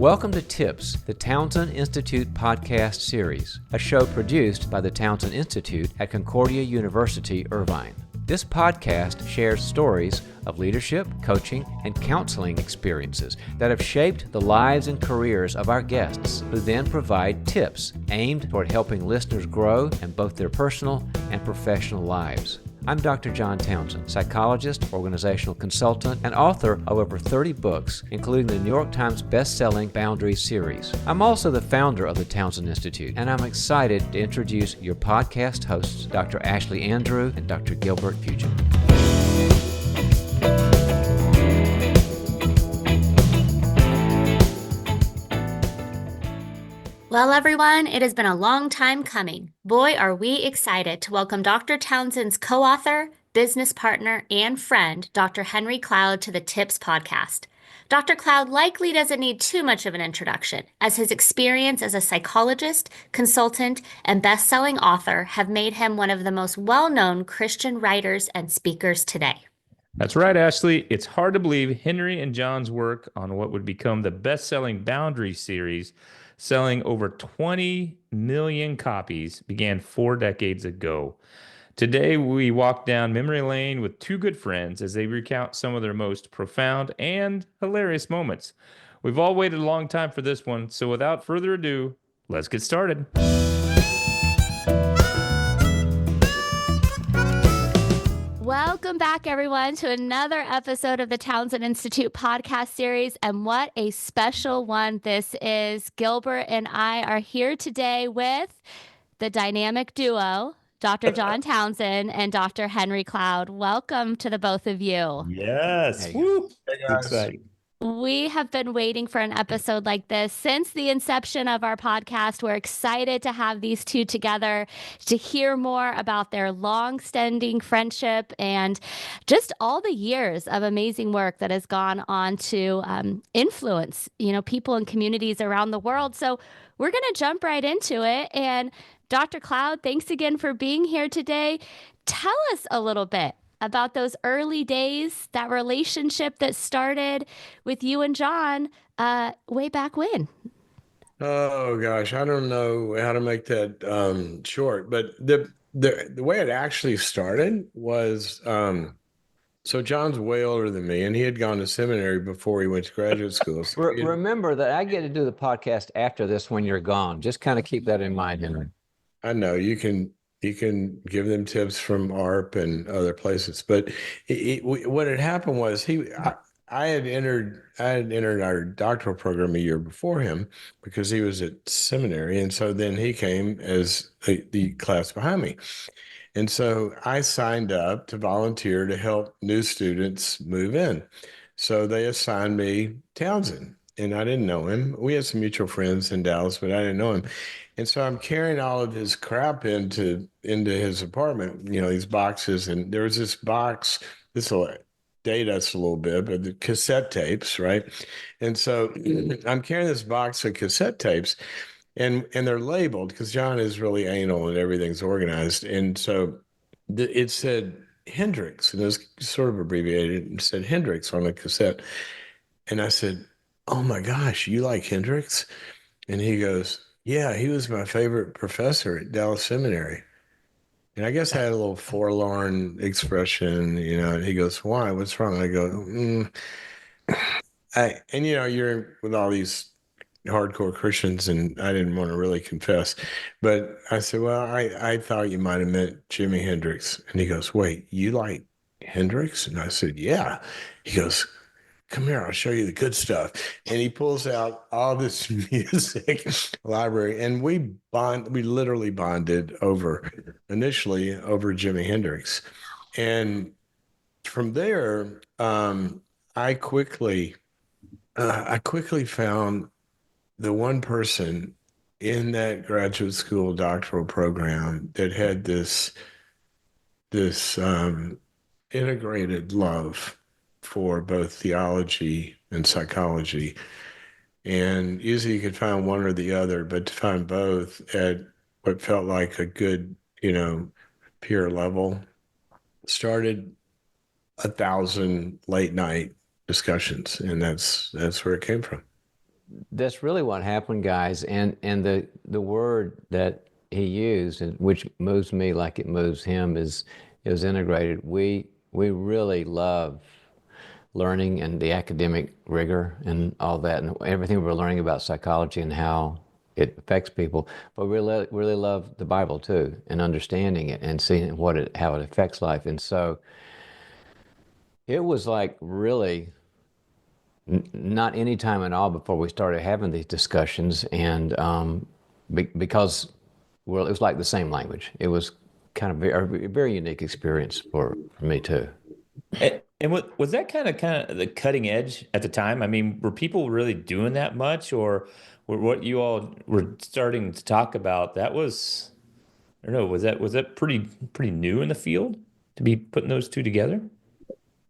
Welcome to Tips, the Townsend Institute podcast series, a show produced by the Townsend Institute at Concordia University, Irvine. This podcast shares stories of leadership, coaching, and counseling experiences that have shaped the lives and careers of our guests, who then provide tips aimed toward helping listeners grow in both their personal and professional lives. I'm Dr. John Townsend, psychologist, organizational consultant, and author of over 30 books, including the New York Times bestselling Boundaries series. I'm also the founder of the Townsend Institute, and I'm excited to introduce your podcast hosts, Dr. Ashlie Andrew and Dr. Gilbert Fugit. Well, everyone, it has been a long time coming. Boy, are we excited to welcome Dr. Townsend's co-author, business partner, and friend, Dr. Henry Cloud, to the Tips podcast. Dr. Cloud likely doesn't need too much of an introduction, as his experience as a psychologist, consultant, and best-selling author have made him one of the most well-known Christian writers and speakers today. That's right, Ashlie. It's hard to believe Henry and John's work on what would become the best-selling Boundaries series, selling over 20 million copies, began 4 decades ago. Today, we walk down memory lane with two good friends as they recount some of their most profound and hilarious moments. We've all waited a long time for this one, so without further ado, let's get started. Welcome back, everyone, to another episode of the Townsend Institute podcast series. And what a special one this is. Gilbert and I are here today with the dynamic duo, Dr. John Townsend and Dr. Henry Cloud. Welcome to the both of you. Yes. Hey. Woo. Hey, guys. Exciting. We have been waiting for an episode like this since the inception of our podcast. We're excited to have these two together to hear more about their long-standing friendship and just all the years of amazing work that has gone on to influence, people and communities around the world. So we're going to jump right into it. And Dr. Cloud, thanks again for being here today. Tell us a little bit about those early days, that relationship that started with you and John way back when. Oh gosh, I don't know how to make that short, but the way it actually started was so John's way older than me, and he had gone to seminary before he went to graduate school. So Remember that I get to do the podcast after this when you're gone. Just kind of keep that in mind, Henry. I know you can give them tips from ARP and other places, but what had happened was I had entered our doctoral program a year before him because he was at seminary, and so then he came as the class behind me, and so I signed up to volunteer to help new students move in. So they assigned me Townsend, and I didn't know him. We had some mutual friends in Dallas, but I didn't know him. And so I'm carrying all of his crap into his apartment, these boxes. And there was this box, this will date us a little bit, but the cassette tapes, right? And so I'm carrying this box of cassette tapes, and they're labeled because John is really anal and everything's organized. And so it said Hendrix, and it was sort of abbreviated. It said Hendrix on the cassette. And I said, "Oh my gosh, you like Hendrix?" And he goes, "Yeah, he was my favorite professor at Dallas Seminary." And I guess I had a little forlorn expression, and he goes, "Why? What's wrong?" I go, you're with all these hardcore Christians, and I didn't want to really confess. But I said, "Well, I thought you might have meant Jimi Hendrix." And he goes, "Wait, you like Hendrix?" And I said, "Yeah." He goes, "Come here, I'll show you the good stuff." And he pulls out all this music library, and we literally bonded initially over Jimi Hendrix. And from there, I quickly found the one person in that graduate school doctoral program that had this integrated love for both theology and psychology. And usually you could find one or the other, but to find both at what felt like a good, peer level started 1,000 late night discussions. And that's where it came from. that's really what happened, guys. And the word that he used, and which moves me like it moves him, is it was integrated. We really love learning and the academic rigor and all that, and everything we're learning about psychology and how it affects people. But we really love the Bible too, and understanding it and seeing how it affects life. And so it was like really not any time at all before we started having these discussions, and because well, it was like the same language. It was kind of a very unique experience for me too. And what was that kind of the cutting edge at the time? I mean, were people really doing that much, or what you all were starting to talk about? That was, I don't know, was that pretty new in the field to be putting those two together?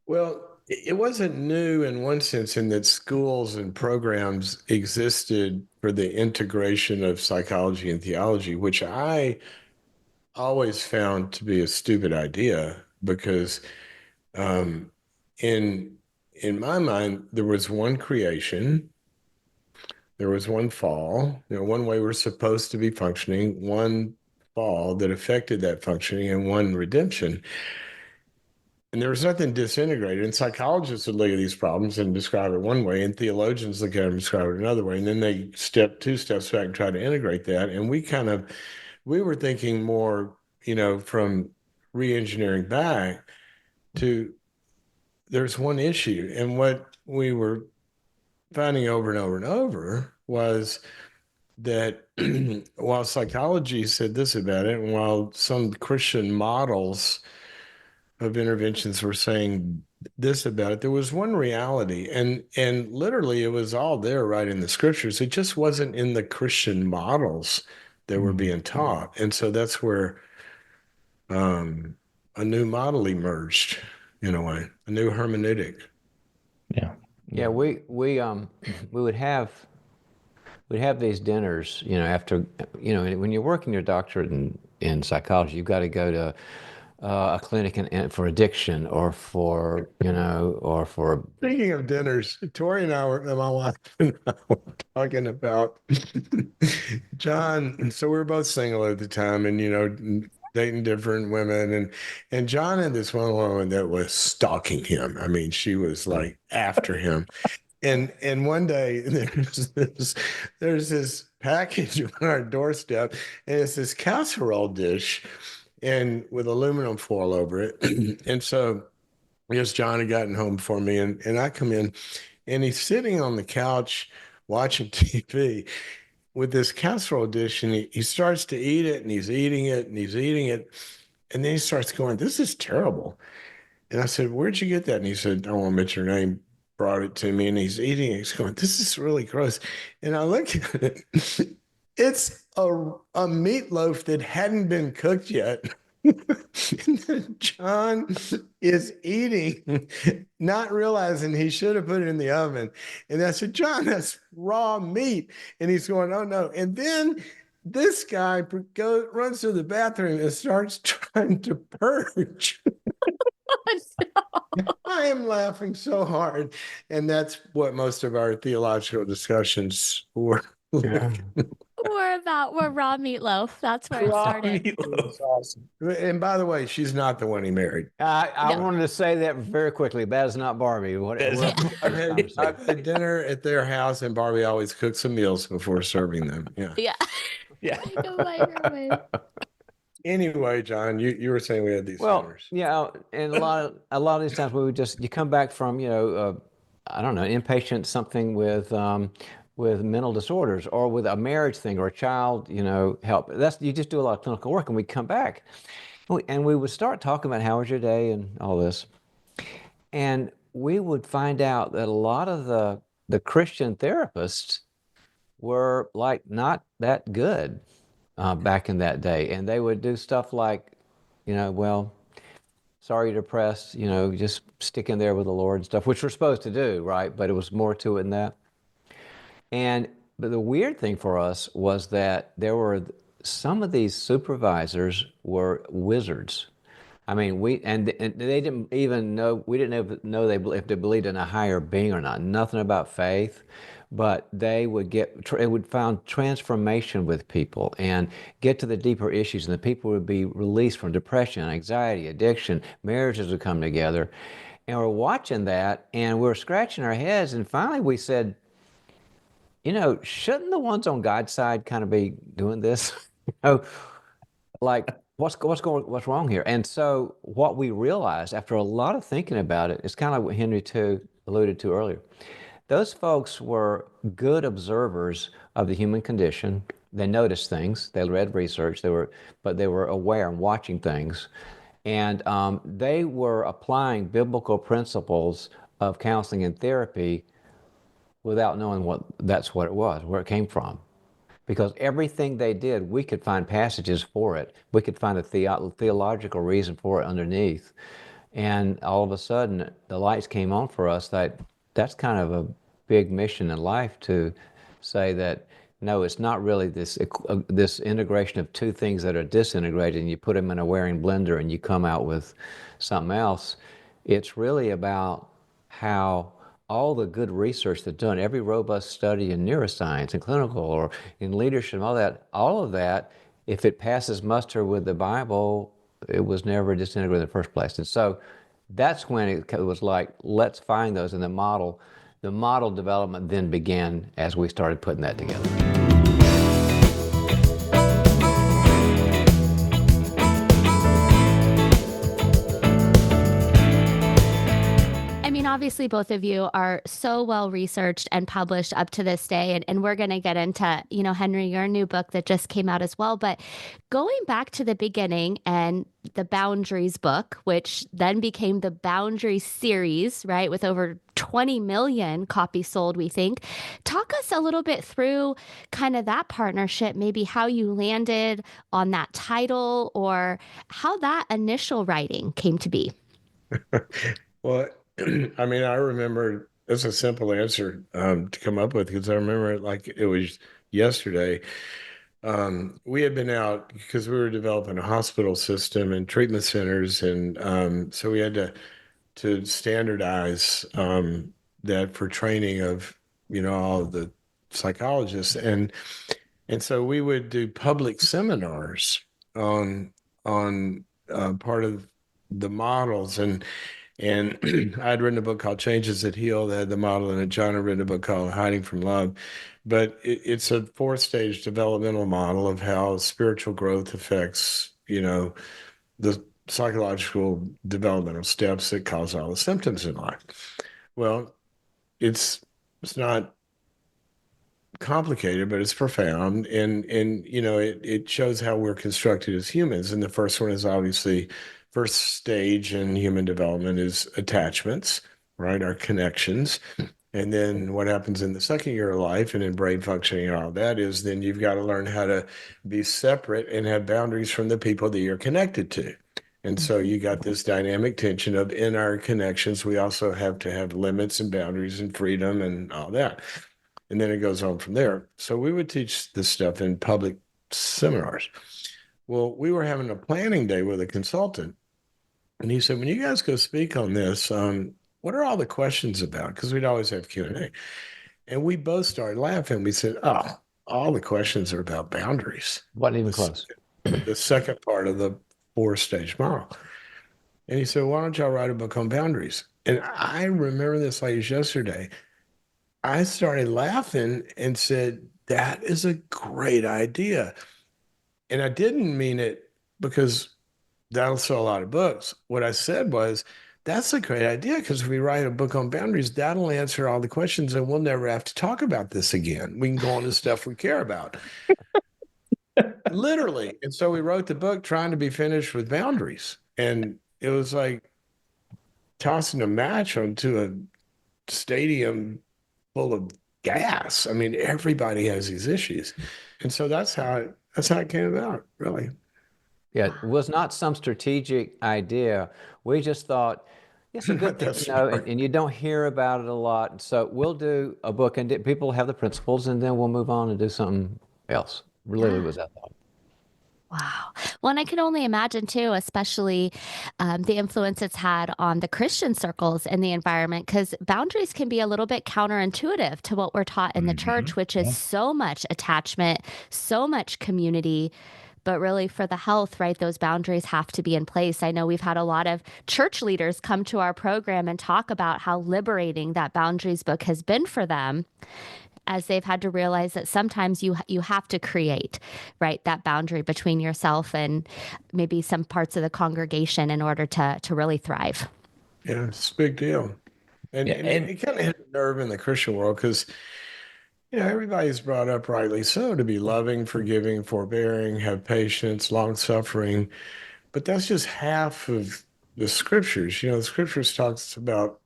Well, it wasn't new in one sense, in that schools and programs existed for the integration of psychology and theology, which I always found to be a stupid idea because um, in in my mind there was one creation, there was one fall, one way we're supposed to be functioning, one fall that affected that functioning, and one redemption. And there was nothing disintegrated. And psychologists would look at these problems and describe it one way, and theologians look at them and describe it another way. And then they step two steps back and try to integrate that. And we were thinking more, from re-engineering back to there's one issue. And what we were finding over and over and over was that while psychology said this about it, and while some Christian models of interventions were saying this about it, there was one reality, and literally it was all there right in the scriptures. It just wasn't in the Christian models that were being taught. And so that's where a new model emerged, in a way, a new hermeneutic. Yeah. Yeah, we would have we'd have these dinners, after, when you're working your doctorate in psychology, you've got to go to a clinic and for addiction or for Speaking of dinners, Tori and my wife and I were talking about John. So we were both single at the time, and dating different women, and John had this one woman that was stalking him. I mean, she was like after him. And one day there's this package on our doorstep, and it's this casserole dish, and with aluminum foil over it. And so I guess John had gotten home for me, and I come in, and he's sitting on the couch watching TV with this casserole dish, and he starts to eat it, and he's eating it, and he's eating it, and then he starts going, "This is terrible." And I said, "Where'd you get that?" And he said, "I won't mention your name." Brought it to me, and he's eating it. He's going, "This is really gross." And I look at it. It's a meatloaf that hadn't been cooked yet. John is eating, not realizing he should have put it in the oven. And I said, "John, that's raw meat." And he's going, "Oh no." And then this guy runs to the bathroom and starts trying to purge. I am laughing so hard. And that's what most of our theological discussions were. Yeah. We're raw meatloaf. That's where it Raw started. meatloaf. Awesome. And by the way, she's not the one he married. I No. wanted to say that very quickly. That is not Barbie. I've had dinner at their house, and Barbie always cooks some meals before serving them. Yeah. Yeah. Yeah. Go microwave. Anyway, John, you were saying we had these Well, dinners. yeah, and a lot of these times we would you come back from, I don't know, inpatient, something with mental disorders, or with a marriage thing, or a child, help. You just do a lot of clinical work, and we come back, and we would start talking about how was your day and all this, and we would find out that a lot of the Christian therapists were like not that good back in that day, and they would do stuff like, well, sorry you're depressed, just stick in there with the Lord and stuff, which we're supposed to do, right? But it was more to it than that. But the weird thing for us was that there were some of these supervisors were wizards. I mean, and they didn't even know, we didn't even know if they believed in a higher being or not. Nothing about faith, but they would it would find transformation with people and get to the deeper issues, and the people would be released from depression, anxiety, addiction. Marriages would come together, and we're watching that, and we're scratching our heads, and finally we said, shouldn't the ones on God's side kind of be doing this? You know, like what's wrong here? And so what we realized after a lot of thinking about it is kind of what Henry too alluded to earlier. Those folks were good observers of the human condition. They noticed things. They read research. But they were aware and watching things, and they were applying biblical principles of counseling and therapy without knowing that's what it was, where it came from. Because everything they did, we could find passages for it. We could find a theological reason for it underneath. And all of a sudden, the lights came on for us that that's kind of a big mission in life, to say that, no, it's not really this integration of two things that are disintegrated and you put them in a wearing blender and you come out with something else. It's really about how all the good research that's done, every robust study in neuroscience and clinical or in leadership and all of that, if it passes muster with the Bible, it was never disintegrated in the first place. And so that's when it was like, let's find those. And the model development then began as we started putting that together. Obviously, both of you are so well researched and published up to this day. And we're going to get into, Henry, your new book that just came out as well. But going back to the beginning and the Boundaries book, which then became the Boundaries series, right, with over 20 million copies sold, we think. Talk us a little bit through kind of that partnership, maybe how you landed on that title or how that initial writing came to be. Well, I mean, I remember, it's a simple answer to come up with, because I remember it like it was yesterday. We had been out because we were developing a hospital system and treatment centers, and so we had to standardize that for training of all of the psychologists, and so we would do public seminars on part of the models, and I'd written a book called Changes That Heal that had the model in it. John had written a book called Hiding from Love. But it's a 4-stage developmental model of how spiritual growth affects, the psychological developmental steps that cause all the symptoms in life. Well, it's not complicated, but it's profound. And it shows how we're constructed as humans. And the first one is obviously, first stage in human development is attachments, right? Our connections. And then what happens in the second year of life and in brain functioning and all that is then you've got to learn how to be separate and have boundaries from the people that you're connected to. And so you got this dynamic tension of, in our connections, we also have to have limits and boundaries and freedom and all that. And then it goes on from there. So we would teach this stuff in public seminars. Well, we were having a planning day with a consultant. And he said, when you guys go speak on this, what are all the questions about? Because we'd always have Q&A. And we both started laughing. We said, oh, all the questions are about boundaries. Wasn't even close. The second part of the 4-stage model. And he said, why don't y'all write a book on boundaries? And I remember this like it was yesterday. I started laughing and said, that is a great idea. And I didn't mean it because that'll sell a lot of books. What I said was, that's a great idea, because if we write a book on boundaries, that'll answer all the questions and we'll never have to talk about this again. We can go on to stuff we care about. Literally. And so we wrote the book trying to be finished with boundaries. And it was like tossing a match onto a stadium full of gas. I mean, everybody has these issues. And so that's how it came about, really. Yeah, it was not some strategic idea. We just thought, it's a good thing to know, and you don't hear about it a lot. So we'll do a book, and people have the principles, and then we'll move on and do something else. Really was that thought. Wow. Well, and I can only imagine too, especially the influence it's had on the Christian circles and the environment, because boundaries can be a little bit counterintuitive to what we're taught in the church, which is Yeah. so much attachment, so much community. But really, for the health, right, those boundaries have to be in place. I know we've had a lot of church leaders come to our program and talk about how liberating that boundaries book has been for them, as they've had to realize that sometimes you have to create, right, that boundary between yourself and maybe some parts of the congregation in order to really thrive. Yeah, it's a big deal. And, Yeah, and and it kind of hit a nerve in the Christian world because, everybody's brought up rightly so to be loving, forgiving, forbearing, have patience, long suffering. But that's just half of the scriptures. The scriptures talks about,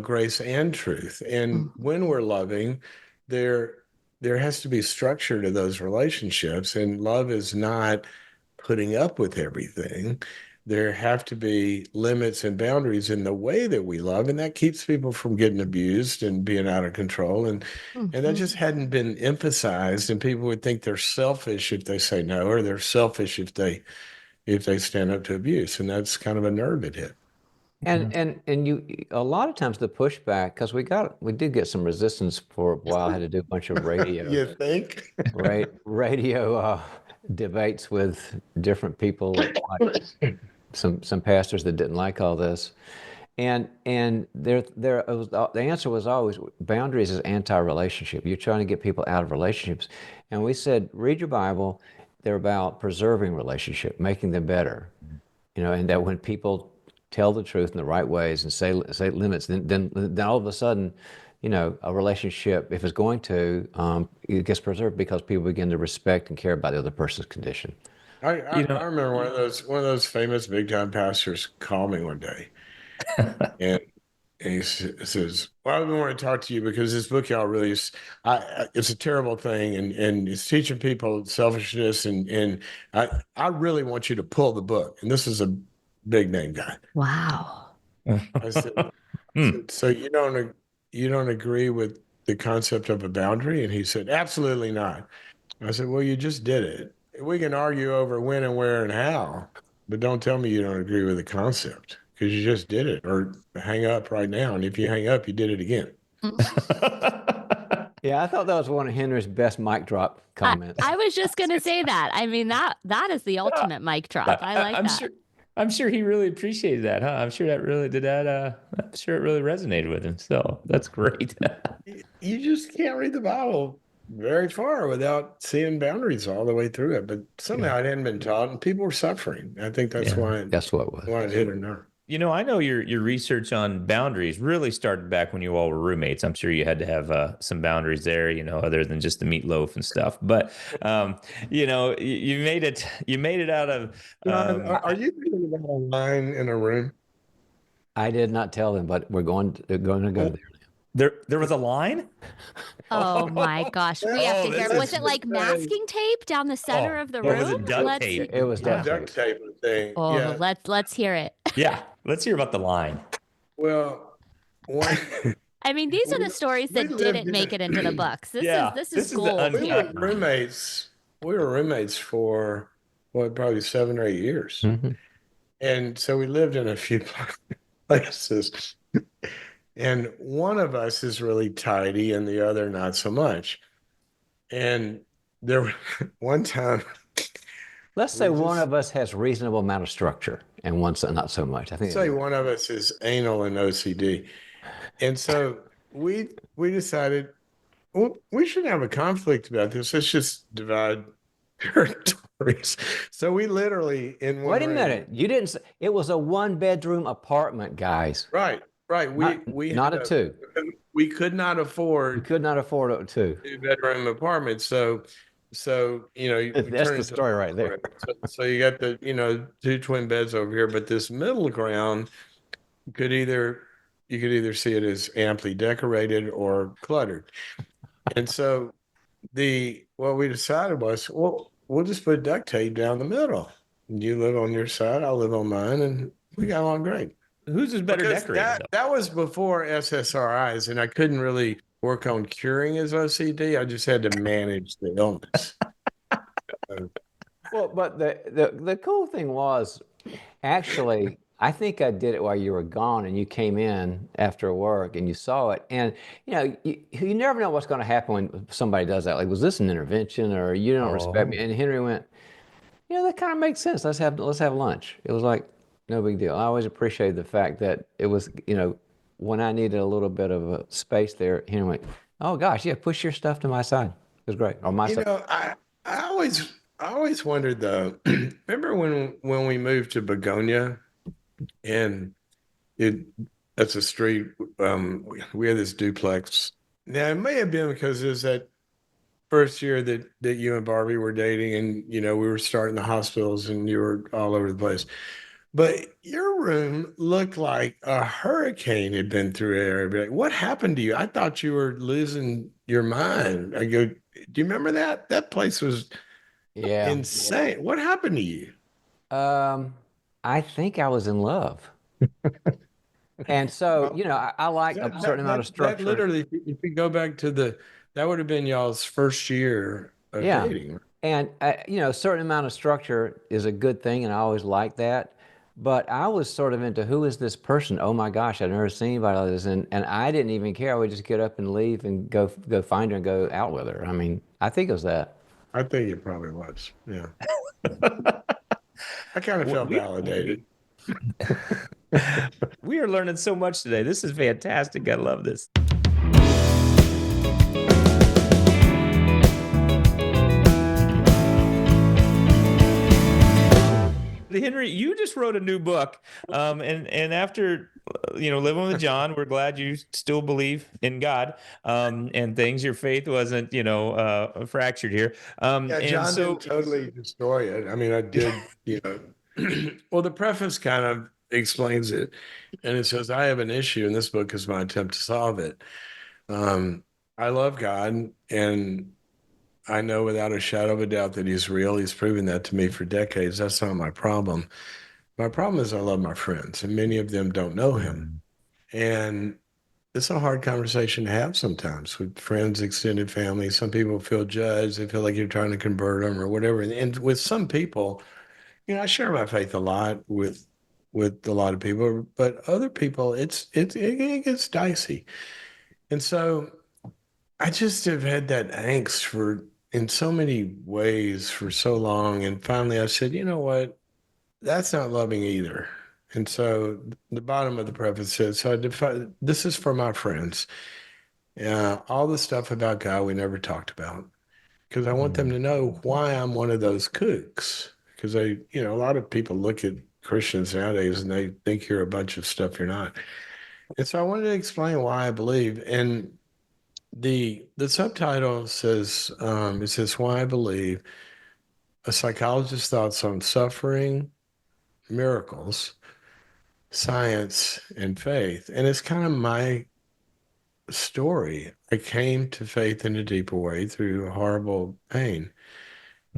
grace and truth. And Mm. when we're loving, there there has to be structure to those relationships. And love is not putting up with everything. There have to be limits and boundaries in the way that we love, and that keeps people from getting abused and being out of control. And that Mhm. just hadn't been emphasized, and people would think they're selfish if they say no, or they're selfish if they stand up to abuse. And that's kind of a nerve it hit. And you a lot of times the pushback, because we did get some resistance for a while. I had to do a bunch of You think? radio debates with different people, like some pastors that didn't like all this. And the answer was always boundaries is anti-relationship. You're trying to get people out of relationships. And we said, read your Bible. They're about preserving relationship, making them better. And that when people tell the truth in the right ways and say limits, then all of a sudden, a relationship, if it's going to, it gets preserved because people begin to respect and care about the other person's condition. I, you I know, remember one of those famous big time pastors called me one day, and says, "Well, I've been wanting to talk to you because this book y'all released, it's a terrible thing, and it's teaching people selfishness, and I really want you to pull the book." And this is a big name guy. Wow. I said, I Hmm. said, "So you don't agree with the concept of a boundary?" And he said, "Absolutely not." I said, "Well, you just did it. We can argue over when and where and how, but don't tell me you don't agree with the concept because you just did it. Or hang up right now. And if you hang up, you did it again." Yeah, I thought that was one of Henry's best mic drop I, comments. I was just going to say that. I mean, that is the ultimate mic drop. I like I'm that. sure. I'm sure he really appreciated that, huh? I'm sure that really did that. I'm sure it really resonated with him. So that's great. You just can't read the Bible very far without seeing boundaries all the way through it. But somehow it hadn't been taught, and people were suffering. I think that's Yeah. That's what it was. why it hit a nerve. I know your research on boundaries really started back when you all were roommates. I'm sure you had to have some boundaries there, other than just the meatloaf and stuff. But you made it. You made it out of. John, are you thinking about a line in a room? I did not tell them, but we're going to go there. There was a line. Oh my gosh. We have Oh, to hear. this Was is it like masking tape down the center of the or was room? it duct Let's tape? It was Yeah. Duct tape thing. Oh, Yeah. let's hear it. Yeah. Let's hear about the line. Well, one, I mean, these are the stories we that lived didn't make it into the books. Yeah, This this is is the gold we here. were roommates. We were roommates for probably 7 or 8 years. Mhm. And so we lived in a few places. And one of us is really tidy and the other not so much. And there one time Let's say we one just of us has reasonable amount of structure and one's not so much. I think say one of us is anal and OCD. And so we decided, well, we shouldn't have a conflict about this. Let's just divide territories. So we literally in one Wait a room. minute. You didn't say it was a one-bedroom apartment, guys. Right. We Not had a two. we could not We afford could not afford a two. 2-bedroom apartments. So we That's turn the into story right there. so you got the two twin beds over here, but this middle ground could either you could either see it as amply decorated or cluttered. And so what we decided was, well, we'll just put duct tape down the middle. You live on your side, I'll live on mine, and we got along great. Whose is better Because decorated? that was before SSRIs, and I couldn't really work on curing his OCD. I just had to manage the illness. Well, but the cool thing was, actually, I think I did it while you were gone, and you came in after work and you saw it. And you never know what's going to happen when somebody does that. Like, was this an intervention, or you don't respect me? Oh, And Henry went, that kind of makes sense. Let's have lunch. It was like no big deal. I always appreciated the fact that it was, when I needed a little bit of a space there, Henry went, oh gosh, yeah, push your stuff to my side. It was great. Or my You side. know, I always wondered though. Remember when we moved to Begonia, and it that's a street. We had this duplex. Now it may have been because it was that first year that you and Barbie were dating, and we were starting the hospitals, and you were all over the place. But your room looked like a hurricane had been through there. I'd be like, what happened to you? I thought you were losing your mind. I go, do you remember that? That place was Yeah. insane. What happened to you? Um, I think I was in love. And so, Well, I like a that certain that amount of that, that structure. literally, if you go back to that would have been y'all's first year of Yeah. dating. And, a certain amount of structure is a good thing, and I always like that. But I was sort of into who is this person? Oh my gosh, I've never seen anybody like this. And I didn't even care. I would just get up and leave and go find her and go out with her. I mean, I think it was that. I think it probably was. Yeah. I kind of Well, felt validated. we are learning so much today. This is fantastic. I love this. Henry, you just wrote a new book, and after living with John, we're glad you still believe in God, and things. Your faith wasn't fractured here, Yeah, and John so didn't totally destroy it. I mean, I did, well, the preface kind of explains it. And it says, I have an issue, and this book is my attempt to solve it. Um, I love God, and I know without a shadow of a doubt that he's real. He's proven that to me for decades. That's not my problem. My problem is I love my friends, and many of them don't know him. And it's a hard conversation to have sometimes with friends, extended family. Some people feel judged. They feel like you're trying to convert them or whatever. And with some people, I share my faith a lot with a lot of people, but other people, it gets dicey. And so I just have had that angst for in so many ways for so long. And finally I said, you know what? That's not loving either. And so the bottom of the preface says, so I define this is for my friends. All the stuff about God we never talked about because I want them to know why I'm one of those kooks. Because a lot of people look at Christians nowadays and they think you're a bunch of stuff you're not. And so I wanted to explain why I believe. And the subtitle says, it says, Why I Believe, a psychologist's thoughts on suffering, miracles, science, and faith. And it's kind of my story. I came to faith in a deeper way through horrible pain.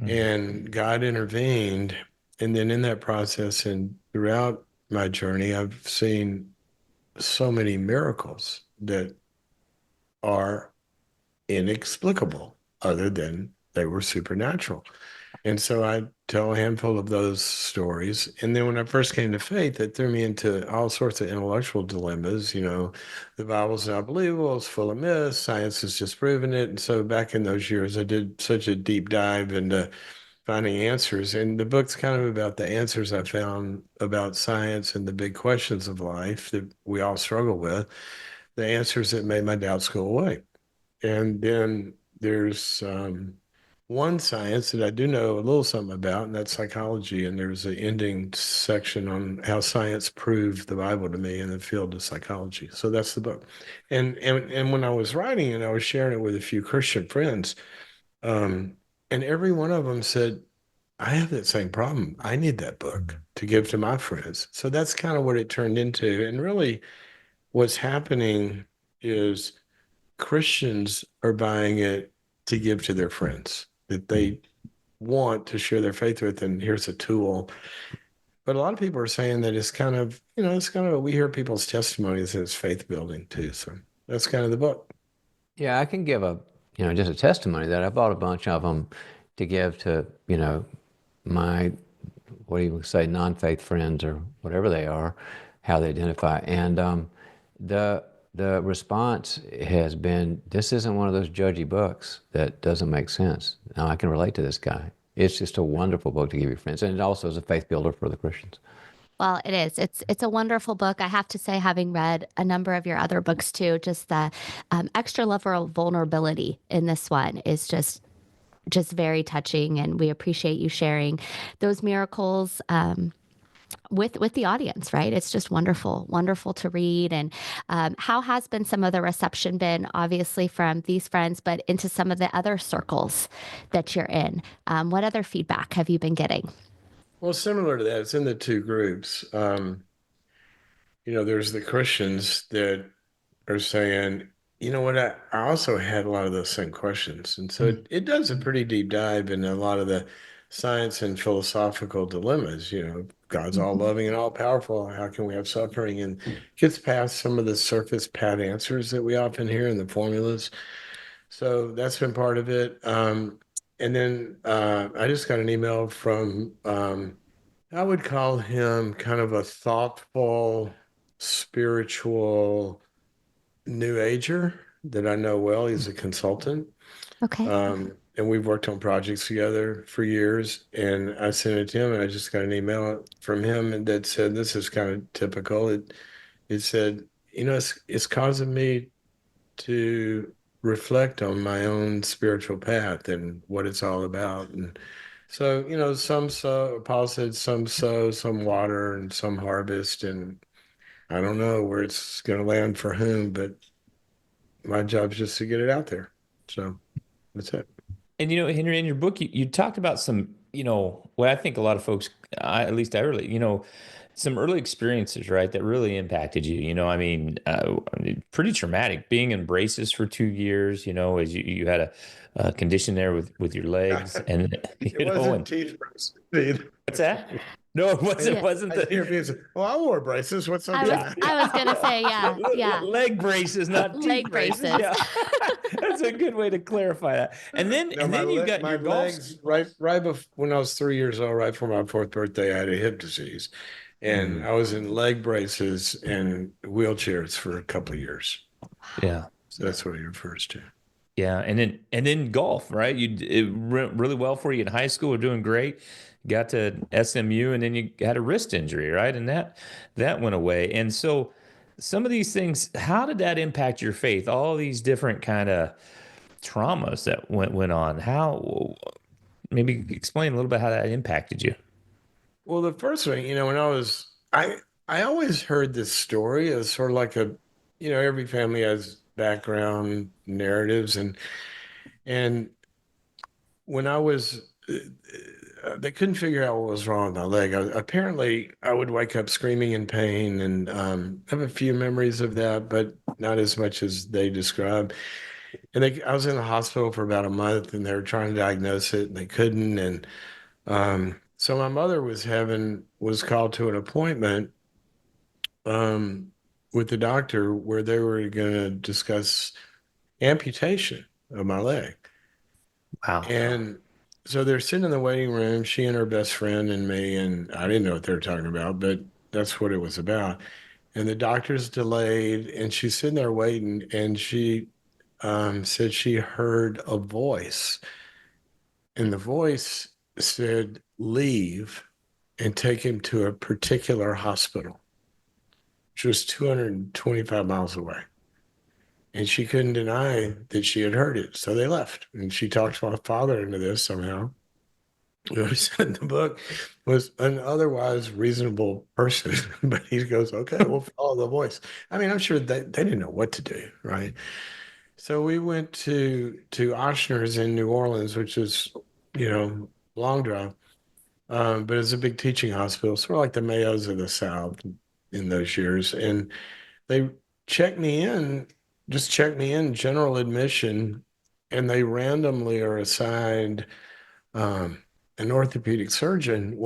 And God intervened. And then in that process and throughout my journey, I've seen so many miracles that are inexplicable, other than they were supernatural. And so I tell a handful of those stories. And then when I first came to faith, it threw me into all sorts of intellectual dilemmas. The Bible's not believable, it's full of myths, science has just proven it. And so back in those years, I did such a deep dive into finding answers. And the book's kind of about the answers I found about science and the big questions of life that we all struggle with, the answers that made my doubts go away. And then there's one science that I do know a little something about, and that's psychology. And there's an ending section on how science proved the Bible to me in the field of psychology. So that's the book. And when I was writing it, I was sharing it with a few Christian friends. And every one of them said, I have that same problem. I need that book to give to my friends. So that's kind of what it turned into. And really, what's happening is Christians are buying it to give to their friends that they want to share their faith with. And here's a tool. But a lot of people are saying that it's kind of, we hear people's testimonies and it's faith building too. So that's kind of the book. Yeah, I can give just a testimony that I bought a bunch of them to give to, my, what do you say, non-faith friends or whatever they are, how they identify. And the response has been, this isn't one of those judgy books that doesn't make sense. Now I can relate to this guy. It's just a wonderful book to give your friends, and it also is a faith builder for the Christians. Well, it is. It's a wonderful book. I have to say, having read a number of your other books too, just the extra level of vulnerability in this one is just very touching, and we appreciate you sharing those miracles with the audience. Right? It's just wonderful to read. And how has been some of the reception been, obviously from these friends, but into some of the other circles that you're in? What other feedback have you been getting? Well, similar to that, it's in the two groups. There's the Christians that are saying, you know what, I also had a lot of those same questions. And so it does a pretty deep dive into a lot of the science and philosophical dilemmas. God's all loving and all powerful. How can we have suffering? And gets past some of the surface pat answers that we often hear in the formulas. So that's been part of it. And then I just got an email from, I would call him kind of a thoughtful, spiritual new ager that I know well. He's a consultant. Okay. And we've worked on projects together for years. And I sent it to him, and I just got an email from him that said, this is kind of typical. It said, it's causing me to reflect on my own spiritual path and what it's all about. And so, some sow, Paul said, some sow, some water, and some harvest. And I don't know where it's going to land for whom, but my job is just to get it out there. So that's it. And Henry, in your book, you talked about some, what I think a lot of folks, at least I really, some early experiences, right, that really impacted you. Pretty traumatic. Being in braces for 2 years, as you had a condition there with your legs, and it wasn't teeth braces either. What's that? No, it wasn't. Yeah. Wasn't the? Well, I wore braces. What's up? I was gonna say, yeah. Leg braces, not teeth Leg braces. Yeah. That's a good way to clarify that. And then you got your legs right before, when I was 3 years old, right for my fourth birthday, I had a hip disease, and I was in leg braces and wheelchairs for a couple of years. Yeah, so that's what he refers to. Yeah, and then golf, right? You did really well for you in high school, doing great. Got to SMU, and then you had a wrist injury, right? And that went away. And so, some of these things, how did that impact your faith? All these different kind of traumas that went on. How? Maybe explain a little bit how that impacted you. Well, the first thing, when I always heard this story as sort of like every family has background narratives, and when I was, they couldn't figure out what was wrong with my leg. Apparently, I would wake up screaming in pain, and have a few memories of that, but not as much as they described. And I was in the hospital for about a month, and they were trying to diagnose it, and they couldn't. And so my mother was called to an appointment with the doctor where they were going to discuss amputation of my leg. Wow. And so they're sitting in the waiting room, she and her best friend and me, and I didn't know what they were talking about, but that's what it was about. And the doctor's delayed, and she's sitting there waiting, and she said she heard a voice, and the voice said, leave and take him to a particular hospital, which was 225 miles away. And she couldn't deny that she had heard it. So they left. And she talked my father into this somehow. Who said in the book was an otherwise reasonable person. But he goes, okay, we'll follow the voice. I mean, I'm sure they didn't know what to do, right? So we went to Ochsner's in New Orleans, which is, long drive. But it's a big teaching hospital, sort of like the Mayos of the South in those years. And they checked me in, general admission, and they randomly are assigned an orthopedic surgeon,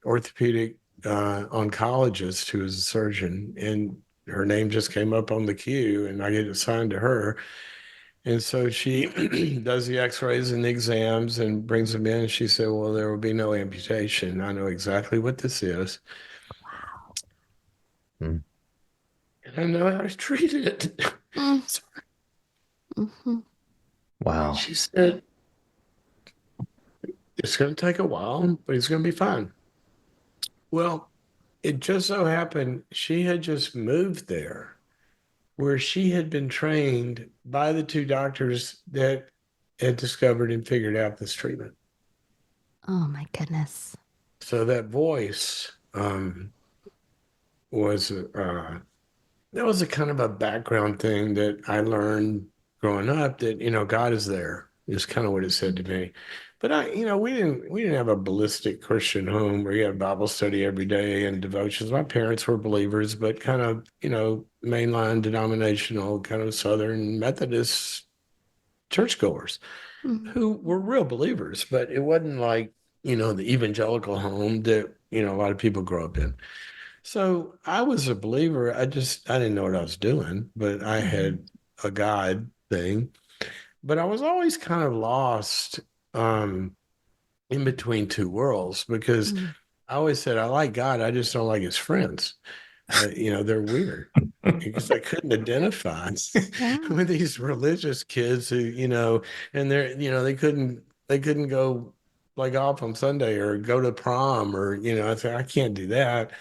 orthopedic oncologist who is a surgeon, and her name just came up on the queue, and I get assigned to her. And so she does the x-rays and the exams and brings them in. And she said, well, there will be no amputation. I know exactly what this is. Mm. And I know how to treat it. Mm. So Mhm. Wow. she said, it's going to take a while, but it's going to be fine. Well, it just so happened she had just moved there where she had been trained by the two doctors that had discovered and figured out this treatment. Oh my goodness. So that voice was that was a kind of a background thing that I learned growing up, that, God is there, is kind of what it said to me. But we didn't have a ballistic Christian home where you had Bible study every day and devotions. My parents were believers, but kind of, mainline denominational, kind of Southern Methodist churchgoers Mhm. who were real believers, but it wasn't like, the evangelical home that, a lot of people grow up in. So I was a believer. I didn't know what I was doing, but I had a God thing. But I was always kind of lost um, in between two worlds, because Mhm. I always said, I like God, I just don't like his friends. They're weird, because I couldn't identify Yeah. with these religious kids who, and they couldn't go play golf on Sunday or go to prom, or, I said, I can't do that.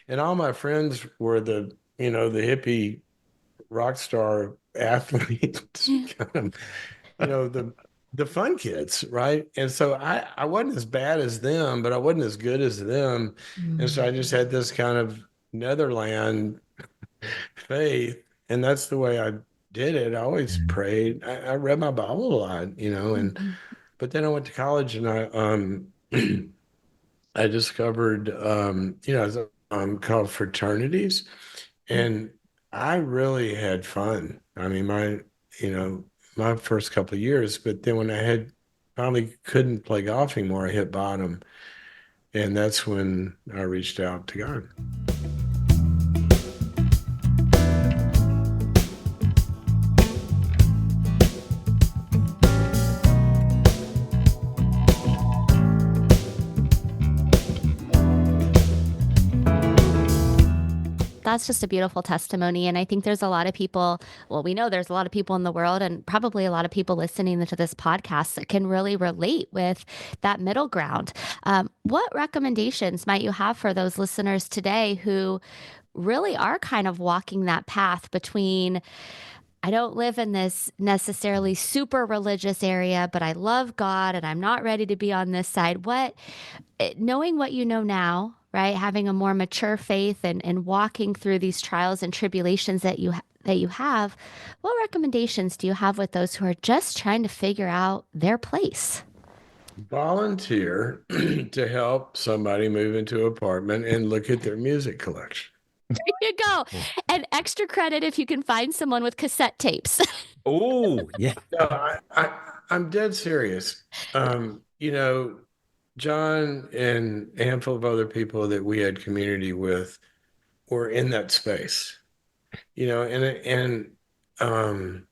And all my friends were the hippie rock star athletes, Yeah. kind of, the fun kids, right? And so I wasn't as bad as them, but I wasn't as good as them. And so I just had this kind of Netherland faith, and that's the way I did it. I always prayed. I read my Bible a lot, and Mhm. but then I went to college, and I discovered called fraternities. And I really had fun. I mean, you know, my first couple of years, but then when I had finally couldn't play golf anymore, I hit bottom. And that's when I reached out to God. That's just a beautiful testimony. And I think there's a lot of people, well, we know there's a lot of people in the world and probably a lot of people listening to this podcast that can really relate with that middle ground. What recommendations might you have for those listeners today who really are kind of walking that path between, I don't live in this necessarily super religious area, but I love God and I'm not ready to be on this side? Knowing what you know now, right? Having a more mature faith and walking through these trials and tribulations that you have, what recommendations do you have with those who are just trying to figure out their place? Volunteer to help somebody move into an apartment and look at their music collection. There you go. And extra credit if you can find someone with cassette tapes. Oh, yeah. No, I'm dead serious. John and a handful of other people that we had community with were in that space, and um,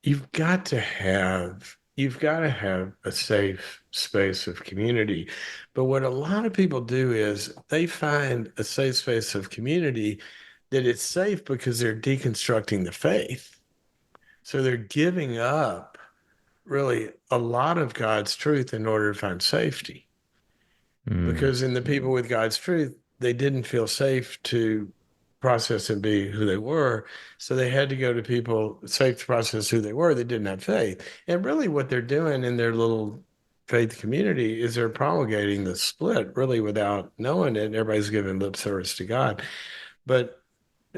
you've got to have a safe space of community. But what a lot of people do is they find a safe space of community that it's safe because they're deconstructing the faith. So they're giving up really a lot of God's truth in order to find safety. Mm. Because in the people with God's truth, they didn't feel safe to process and be who they were. So they had to go to people safe to process who they were that didn't have faith. And really, what they're doing in their little faith community is they're promulgating the split really without knowing it. And everybody's giving lip service to God. But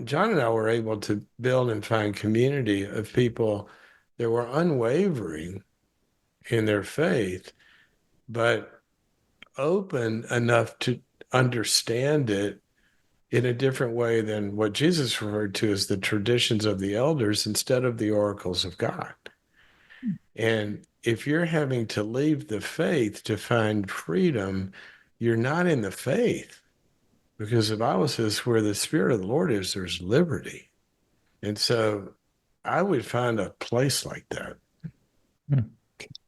John and I were able to build and find community of people that were unwavering in their faith, but open enough to understand it in a different way than what Jesus referred to as the traditions of the elders instead of the oracles of God. And if you're having to leave the faith to find freedom, you're not in the faith, because the Bible says where the Spirit of the Lord is, there's liberty. And so I would find a place like that. Hmm.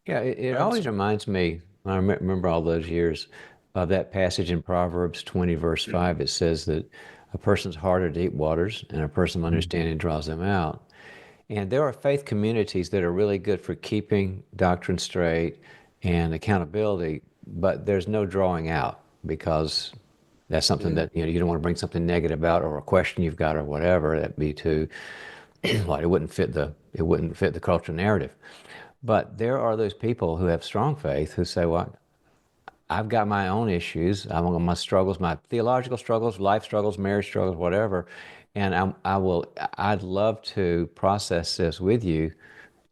Yeah, it That's always reminds me, I remember all those years of that passage in Proverbs 20, verse 5. It says that a person's heart are deep waters, and a person of understanding draws them out. And there are faith communities that are really good for keeping doctrine straight and accountability, but there's no drawing out because that's something that you don't want to bring something negative out or a question you've got or whatever that be too like it wouldn't fit the cultural narrative. But there are those people who have strong faith who say, "Well, I've got my own issues. I've got my struggles, my theological struggles, life struggles, marriage struggles, whatever, and I'd love to process this with you."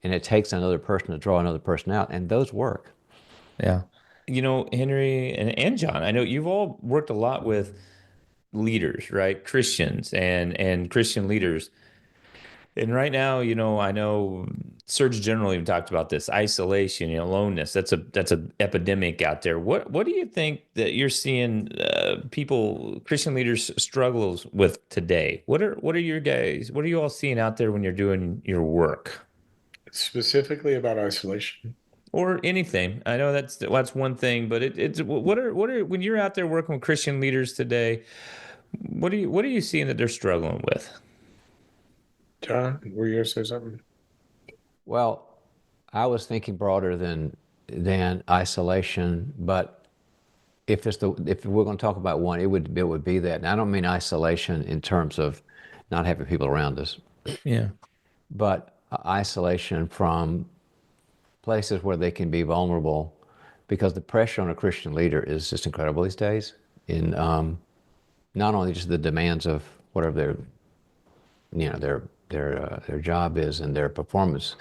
And it takes another person to draw another person out, and those work. Yeah. Henry and John, I know you've all worked a lot with leaders, right? Christians and Christian leaders. And right now, I know Surgeon General even talked about this isolation, aloneness. That's a epidemic out there. What do you think that you're seeing people, Christian leaders, struggles with today? What are your guys? What are you all seeing out there when you're doing your work? specifically about isolation. Or anything. I know that's one thing, but it's what are when you're out there working with Christian leaders today, what are you seeing that they're struggling with? John, were you going to say something? Well, I was thinking broader than isolation, but if we're going to talk about one, it would be that. And I don't mean isolation in terms of not having people around us, Yeah. but isolation from places where they can be vulnerable, because the pressure on a Christian leader is just incredible these days. In not only just the demands of whatever their job is and their performance,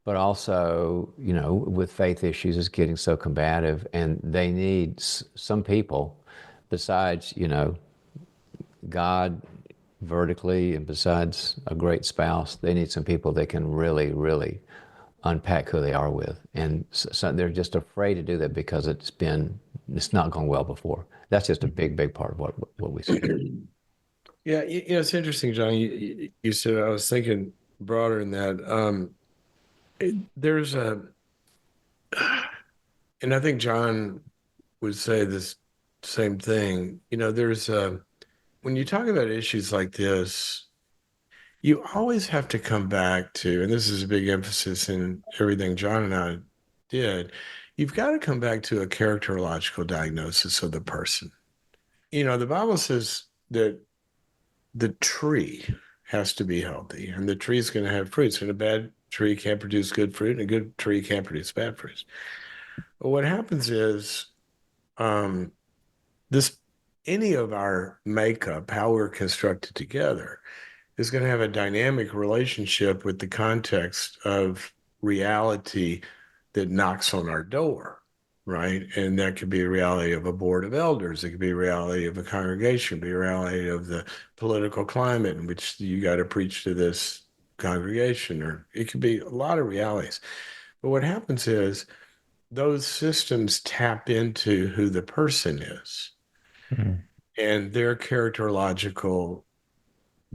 but also with faith issues is getting so combative, and they need some people besides God vertically, and besides a great spouse, they need some people they can really, really unpack who they are with. And so they're just afraid to do that because it's not gone well before. That's just a big part of what we see. Yeah, it's interesting, John. You said I was thinking broader than that. There's and I think John would say this same thing. There's when you talk about issues like this, you always have to come back to, and this is a big emphasis in everything John and I did. You've got to come back to a characterological diagnosis of the person. The Bible says that the tree has to be healthy, and the tree is going to have fruits, and a bad tree can't produce good fruit, and a good tree can't produce bad fruits. But what happens is um, this any of our makeup, how we're constructed together, is going to have a dynamic relationship with the context of reality that knocks on our door, right? And that could be a reality of a board of elders. It could be a reality of a congregation, be a reality of the political climate in which you got to preach to this congregation, or it could be a lot of realities. But what happens is those systems tap into who the person is Mhm. and their characterological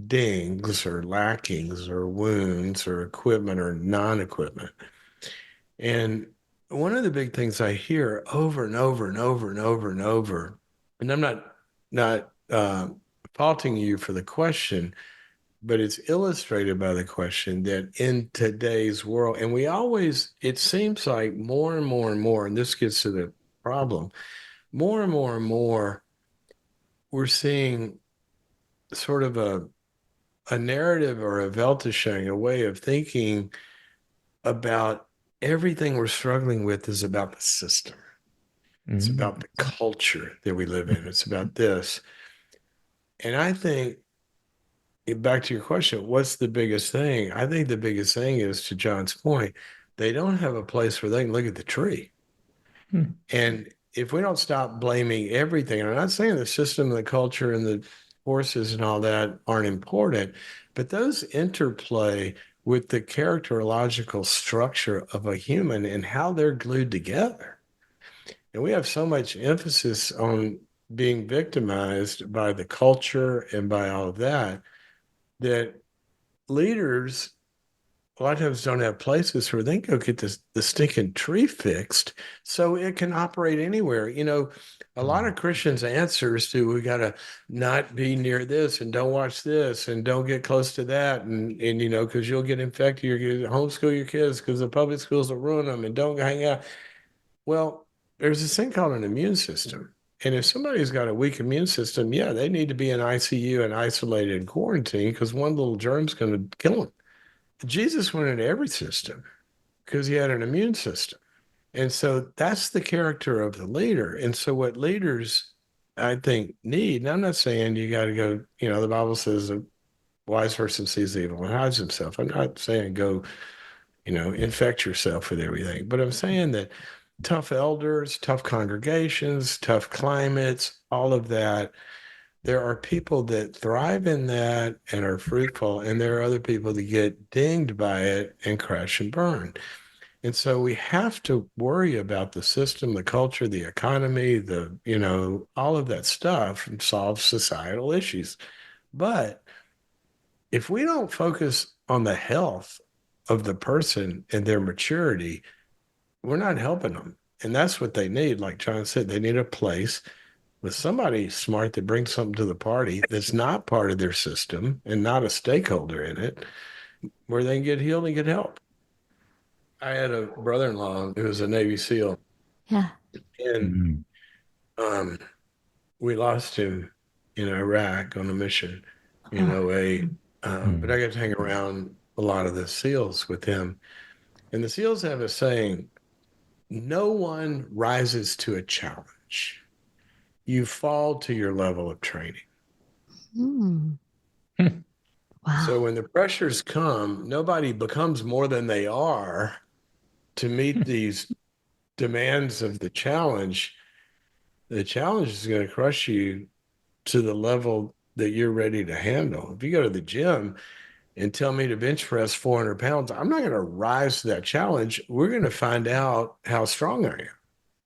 dings or lackings or wounds or equipment or non-equipment. And one of the big things I hear over and over and over and over and over, and I'm not faulting you for the question, but it's illustrated by the question that in today's world, and it seems like more and more and more, and this gets to the problem, more and more and more, we're seeing sort of a narrative or a Weltanschauung, a way of thinking about everything we're struggling with is about the system. It's Mhm. about the culture that we live in. It's about this. And I think, back to your question, what's the biggest thing? I think the biggest thing is, to John's point, they don't have a place where they can look at the tree. Hmm. And if we don't stop blaming everything, and I'm not saying the system, the culture, and the forces and all that aren't important, but those interplay with the characterological structure of a human and how they're glued together. And we have so much emphasis on being victimized by the culture and by all of that, that leaders a lot of times don't have places where they can go get the stinking tree fixed so it can operate anywhere. A lot of Christians' answers to, we got to not be near this and don't watch this and don't get close to that. And because you'll get infected, you homeschool your kids because the public schools will ruin them, and don't hang out. Well, there's this thing called an immune system. And if somebody's got a weak immune system, yeah, they need to be in ICU and isolated and quarantined because one little germ's going to kill them. Jesus went into every system because he had an immune system. And so that's the character of the leader. And so what leaders, I think, need, and I'm not saying you got to go, the Bible says a wise person sees evil and hides himself. I'm not saying go, infect yourself with everything. But I'm saying that tough elders, tough congregations, tough climates, all of that, there are people that thrive in that and are fruitful, and there are other people that get dinged by it and crash and burn. And so we have to worry about the system, the culture, the economy, all of that stuff, and solve societal issues. But if we don't focus on the health of the person and their maturity, we're not helping them. And that's what they need. Like John said, they need a place with somebody smart that brings something to the party that's not part of their system and not a stakeholder in it, where they can get healed and get help. I had a brother-in-law who was a Navy SEAL. Yeah. And we lost him in Iraq on a mission in 08. But I got to hang around a lot of the SEALs with him. And the SEALs have a saying, no one rises to a challenge. You fall to your level of training. Wow. So when the pressures come, nobody becomes more than they are to meet these demands of the challenge. The challenge is going to crush you to the level that you're ready to handle. If you go to the gym and tell me to bench press 400 pounds, I'm not going to rise to that challenge. We're going to find out how strong I am.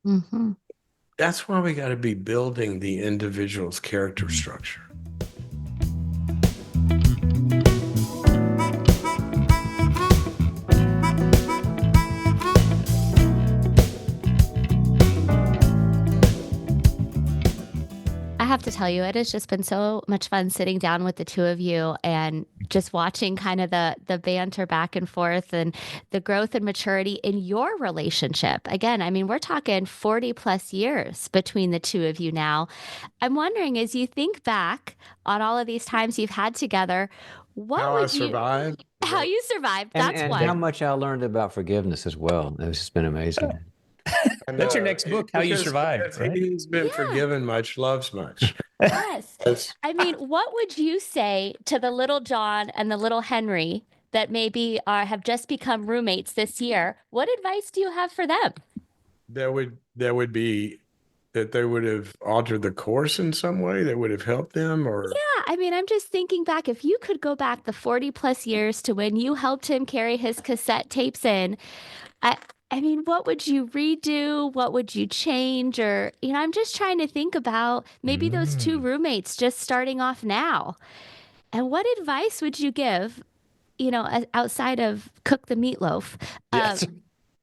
Mm-hmm. That's why we got to be building the individual's character structure. I have to tell you, it has just been so much fun sitting down with the two of you and just watching kind of the banter back and forth and the growth and maturity in your relationship. Again, I mean, we're talking 40 plus years between the two of you now. I'm wondering, as you think back on all of these times you've had together, How I survived. How you survived. And, That's and one. how much I learned about forgiveness as well. It's just been amazing. And, That's your next book, How You Survived, right? He's been forgiven much, loves much. Yes. I mean, what would you say to the little John and the little Henry that maybe have just become roommates this year? What advice do you have for them? That would be that they would have altered the course in some way that would have helped them, or Yeah, I mean, I'm just thinking back, if you could go back the 40 plus years to when you helped him carry his cassette tapes in, I mean, what would you redo? What would you change? Or, I'm just trying to think about maybe those two roommates just starting off now. And what advice would you give, outside of cook the meatloaf, Yes.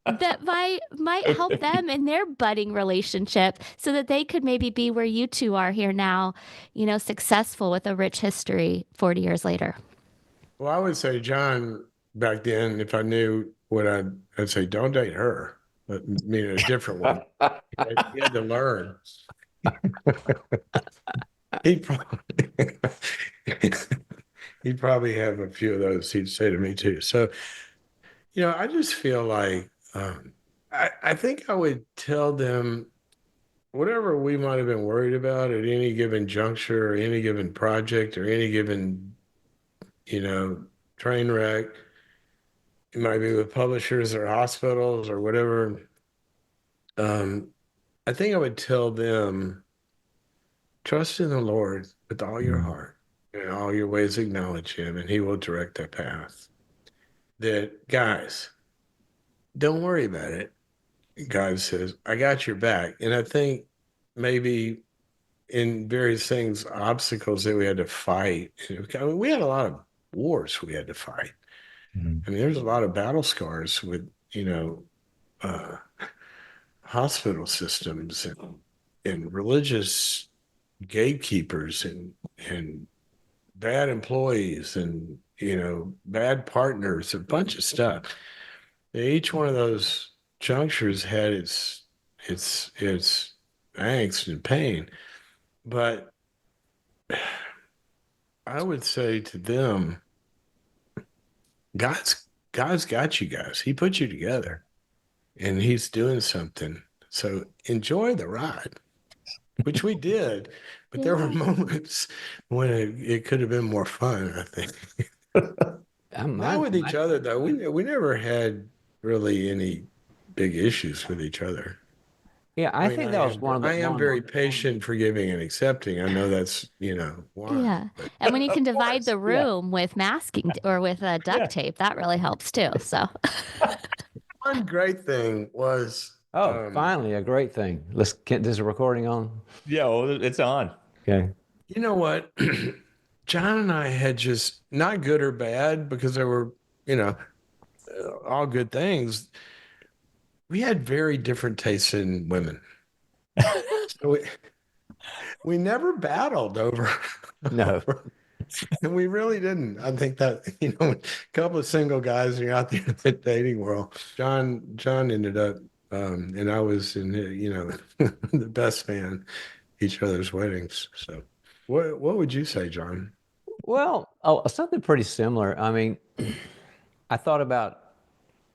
that might help them in their budding relationship so that they could maybe be where you two are here now, successful with a rich history 40 years later? Well, I would say, John, back then, if I knew what I'd say, don't date her, but mean a different one. You had to learn. He'd probably have a few of those he'd say to me too. So, I just feel like I think I would tell them whatever we might have been worried about at any given juncture or any given project or any given, train wreck. It might be with publishers or hospitals or whatever. I think I would tell them, trust in the Lord with all your heart and all your ways acknowledge him, and he will direct that path. That, guys, don't worry about it. God says, I got your back. And I think maybe in various things, obstacles that we had to fight. I mean, we had a lot of wars we had to fight. Mhm. I mean, there's a lot of battle scars with, uh, hospital systems and religious gatekeepers and bad employees and, bad partners, a bunch of stuff. Each one of those junctures had its angst and pain. But I would say to them, God's got you guys. He put you together and he's doing something. So enjoy the ride, which we did. But there were moments when it could have been more fun, I think. Not with each other, though. We never had really any big issues with each other. Yeah, I I mean, think that was one of the I am very patient, forgiving, and accepting. I know that's, why. Yeah. But And when you can divide the Yeah. room with masking or with Yeah. duct tape, that really helps too. So, one great thing was, Oh, finally, a great thing. Let's get this recording on. Yeah, well, it's on. Okay. you know what? John and I had just not good or bad because there were, all good things. We had very different tastes in women. So we never battled over, No. and we really didn't. I think that, a couple of single guys are out there in the dating world. John ended up, and I was in, the best man each other's weddings. So what would you say, John? Well, something pretty similar. I mean, I thought about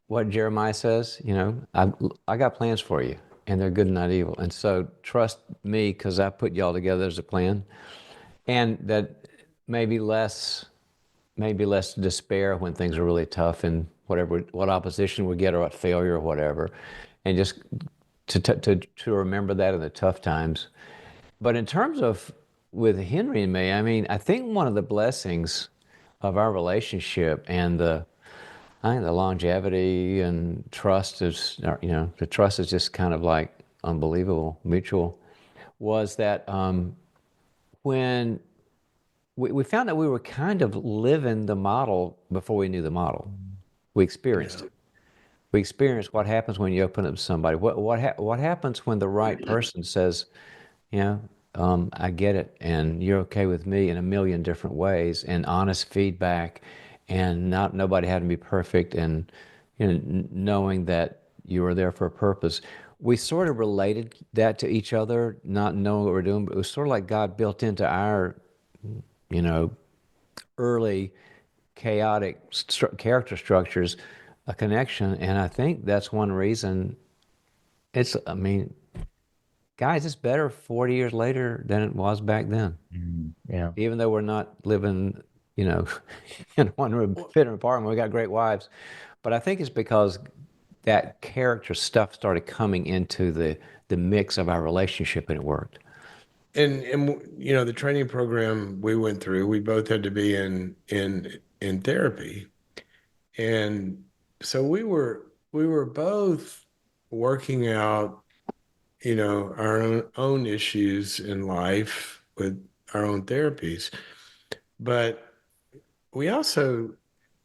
what Jeremiah says, I got plans for you, and they're good and not evil. And so trust me because I put y'all together as a plan. And that maybe less despair when things are really tough and what opposition we get or what failure or whatever. And just to remember that in the tough times. But in terms of with Henry and me, I mean, I think one of the blessings of our relationship and I think the longevity and trust is, the trust is just kind of like unbelievable, mutual, was that when we found that we were kind of living the model before we knew the model. We experienced it. We experienced what happens when you open up to somebody. What happens when the right person says, I get it, and you're okay with me in a million different ways, and honest feedback, and not nobody had to be perfect, and knowing that you were there for a purpose. We sort of related that to each other, not knowing what we're doing, but it was sort of like God built into our, early chaotic character structures a connection, and I think that's one reason. I mean, guys, it's better 40 years later than it was back then. Yeah. Even though we're not living, in one room, fit in an apartment, we got great wives. But I think it's because that character stuff started coming into the mix of our relationship, and it worked. And the training program we went through, we both had to be in therapy. And so we were both working out, our own issues in life with our own therapies. But we also,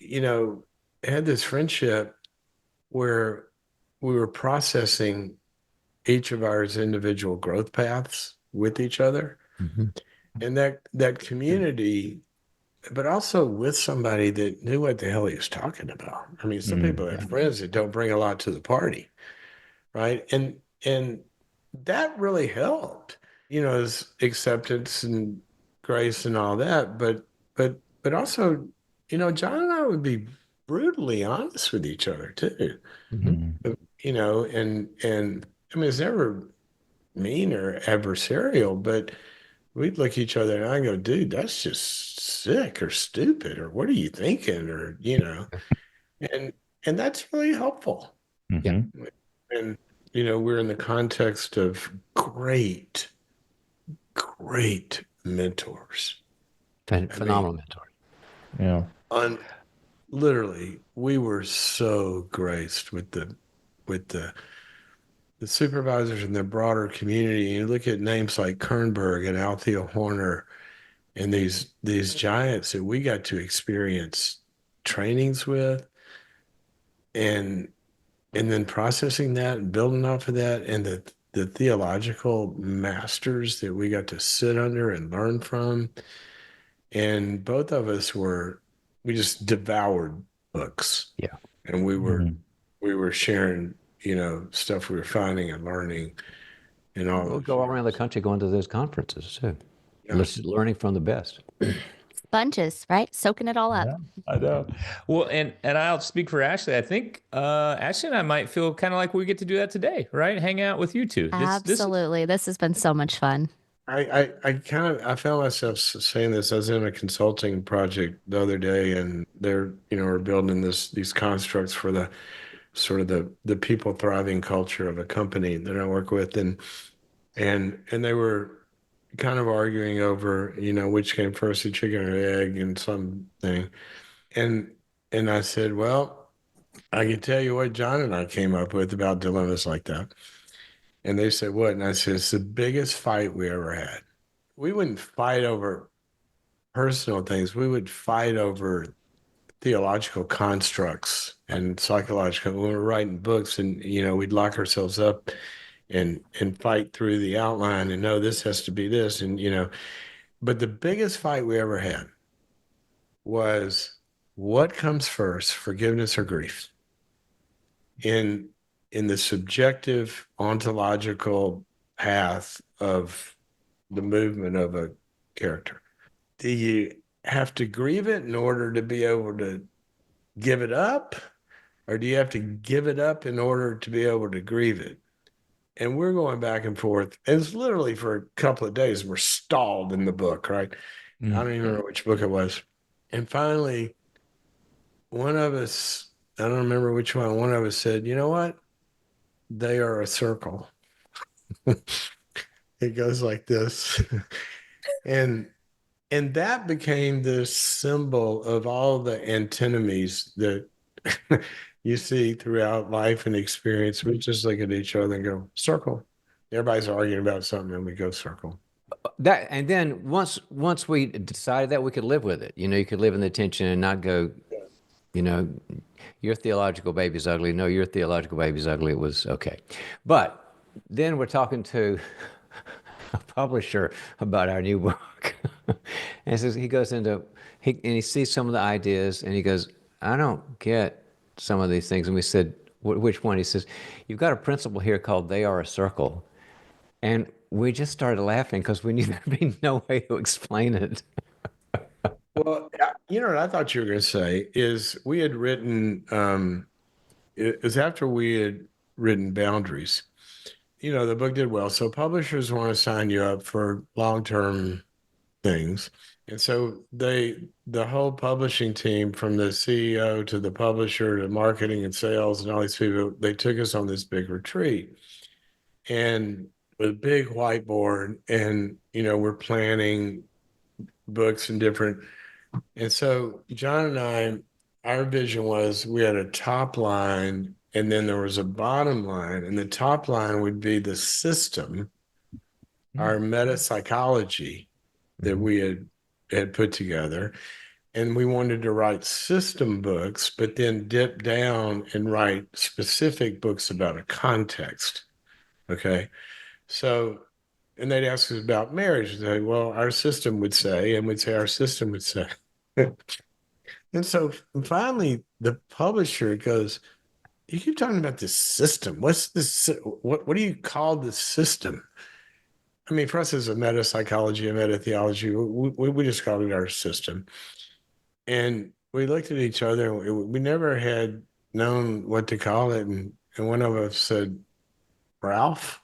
had this friendship where we were processing each of ours individual growth paths with each other. And that community, but also with somebody that knew what the hell he was talking about. I mean, some people have friends that don't bring a lot to the party, right? And that really helped, as acceptance and grace and all that. But also, John and I would be brutally honest with each other too. And I mean, it's never mean or adversarial, but we'd look at each other and I go, dude, that's just sick or stupid, or what are you thinking? Or, and that's really helpful. Yeah. And, we're in the context of great mentors. Phenomenal mentor. Yeah. Literally, we were so graced with the supervisors in the broader community. You look at names like Kernberg and Althea Horner and these giants that we got to experience trainings with, and then processing that and building off of that, and the theological masters that we got to sit under and learn from. And both of us we just devoured books. Yeah. And we were sharing, stuff we were finding and learning and all. We'll go all around the country going to those conferences too. Yeah. Learning from the best. Sponges, right? Soaking it all up. Yeah, I know. Well, and I'll speak for Ashlie. I think Ashlie and I might feel kind of like we get to do that today, right? Hang out with you two. Absolutely. This has been so much fun. I found myself saying this. I was in a consulting project the other day, and they're, we're building these constructs for the sort of the people thriving culture of a company that I work with, and they were kind of arguing over, which came first, the chicken or the egg, and something. And I said, well, I can tell you what John and I came up with about dilemmas like that. And they said, what? And I said, it's the biggest fight we ever had. We wouldn't fight over personal things. We would fight over theological constructs and psychological. When we were writing books, and, we'd lock ourselves up and fight through the outline and no, this has to be this. And, but the biggest fight we ever had was, what comes first, forgiveness or grief? In the subjective ontological path of the movement of a character, do you have to grieve it in order to be able to give it up? Or do you have to give it up in order to be able to grieve it? And we're going back and forth. And it's literally for a couple of days, we're stalled in the book, right? I don't even remember which book it was. And finally, one of us, I don't remember which one of us said, you know what? They are a circle. It goes like this. And that became the symbol of all the antinomies that you see throughout life and experience. We just look at each other and go, circle. Everybody's arguing about something, and we go circle. That, and then once we decided that, we could live with it. You could live in the tension and not go, your theological baby's ugly. No, your theological baby's ugly. It was okay. But then we're talking to a publisher about our new book. And he goes into, and he sees some of the ideas, and he goes, I don't get some of these things. And we said, which one? He says, you've got a principle here called they are a circle. And we just started laughing because we knew there'd be no way to explain it. Well, what I thought you were going to say is we had written, it was after we had written Boundaries. The book did well. So publishers want to sign you up for long-term things. And so the whole publishing team, from the CEO to the publisher to marketing and sales and all these people, they took us on this big retreat, and with a big whiteboard, and, we're planning books and different. And so John and I, our vision was we had a top line, and then there was a bottom line, and the top line would be the system, our meta psychology that we had put together. And we wanted to write system books, but then dip down and write specific books about a context. Okay. So, and they'd ask us about marriage. They'd say, well, our system would say, and we'd say, our system would say. And so finally, the publisher goes, you keep talking about this system. What's this? What do you call this system? I mean, for us as a meta psychology and meta theology, we just called it our system. And we looked at each other, and we never had known what to call it. And one of us said, Ralph.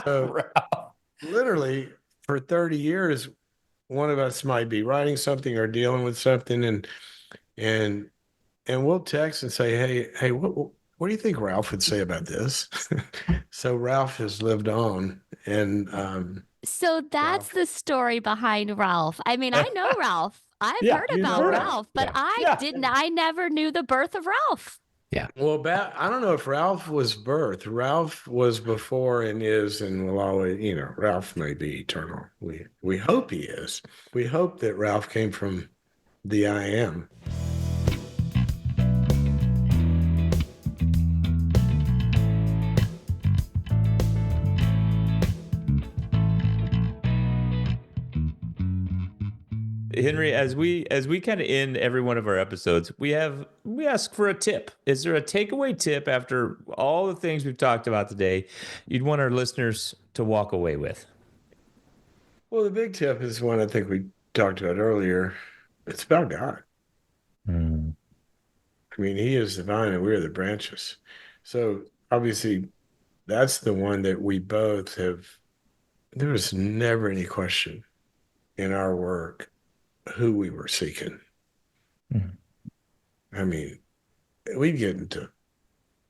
So Ralph. Literally for 30 years, one of us might be writing something or dealing with something, and we'll text and say, hey, what do you think Ralph would say about this? So Ralph has lived on. And so that's the story behind Ralph. I mean, I know Ralph. I've heard about Ralph, but I never knew the birth of Ralph. Yeah. Well, I don't know if Ralph was birthed. Ralph was before and is and will always, Ralph may be eternal. We hope he is. We hope that Ralph came from the I am. Henry, as we kind of end every one of our episodes, we ask for a tip. Is there a takeaway tip after all the things we've talked about today you'd want our listeners to walk away with? Well, the big tip is one I think we talked about earlier. It's about God. Mm. I mean, he is the vine and we are the branches. So obviously that's the one that we both have. There was never any question in our work who we were seeking. Mm. I mean, we'd get into